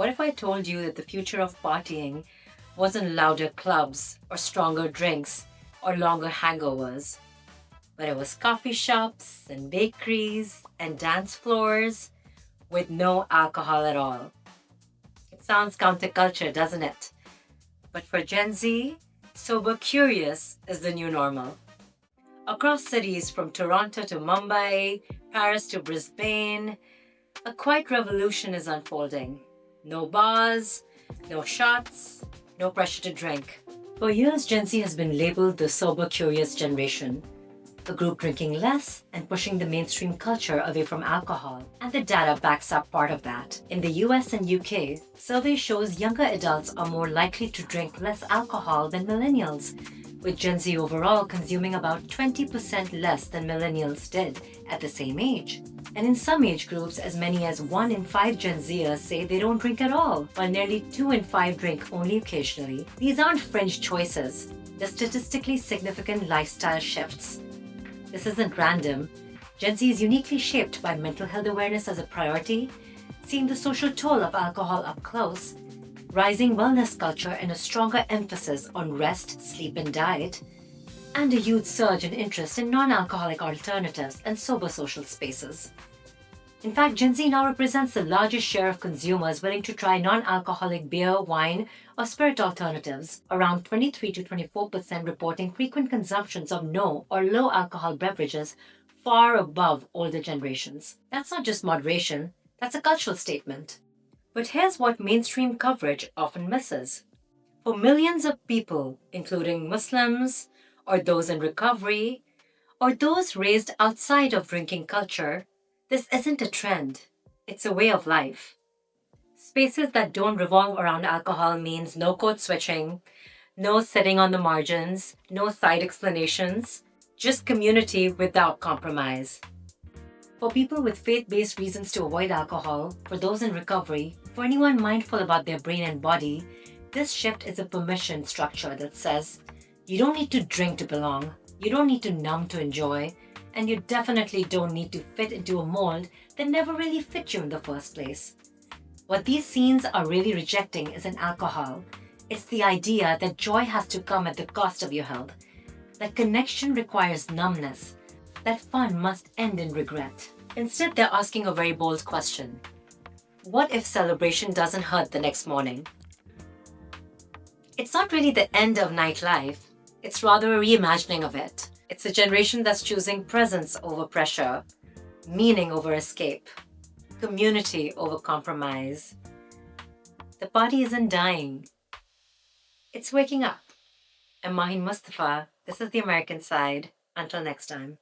What if I told you that the future of partying wasn't louder clubs or stronger drinks or longer hangovers, but it was coffee shops and bakeries and dance floors with no alcohol at all? It sounds counterculture, doesn't it? But for Gen Z, sober curious is the new normal. Across cities from Toronto to Mumbai, Paris to Brisbane, a quiet revolution is unfolding. No bars, no shots, no pressure to drink. For years, Gen Z has been labeled the sober curious generation, a group drinking less and pushing the mainstream culture away from alcohol. And the data backs up part of that. In the US and UK, survey shows younger adults are more likely to drink less alcohol than millennials, with Gen Z overall consuming about 20% less than millennials did at the same age. And in some age groups, as many as 1 in 5 Gen Zers say they don't drink at all, while nearly 2 in 5 drink only occasionally. These aren't fringe choices. They're statistically significant lifestyle shifts. This isn't random. Gen Z is uniquely shaped by mental health awareness as a priority, seeing the social toll of alcohol up close, rising wellness culture and a stronger emphasis on rest, sleep, and diet, and a huge surge in interest in non-alcoholic alternatives and sober social spaces. In fact, Gen Z now represents the largest share of consumers willing to try non-alcoholic beer, wine, or spirit alternatives, around 23 to 24% reporting frequent consumptions of no or low alcohol beverages, far above older generations. That's not just moderation, that's a cultural statement. But here's what mainstream coverage often misses. For millions of people, including Muslims, or those in recovery, or those raised outside of drinking culture, this isn't a trend, it's a way of life. Spaces that don't revolve around alcohol means no code switching, no sitting on the margins, no side explanations, just community without compromise. For people with faith-based reasons to avoid alcohol, for those in recovery, for anyone mindful about their brain and body, this shift is a permission structure that says, you don't need to drink to belong, you don't need to numb to enjoy, and you definitely don't need to fit into a mold that never really fit you in the first place. What these scenes are really rejecting isn't alcohol. It's the idea that joy has to come at the cost of your health, that connection requires numbness, that fun must end in regret. Instead, they're asking a very bold question. What if celebration doesn't hurt the next morning? It's not really the end of nightlife. It's rather a reimagining of it. It's a generation that's choosing presence over pressure, meaning over escape, community over compromise. The party isn't dying. It's waking up. I'm Mahin Mustafa. This is The American Side. Until next time.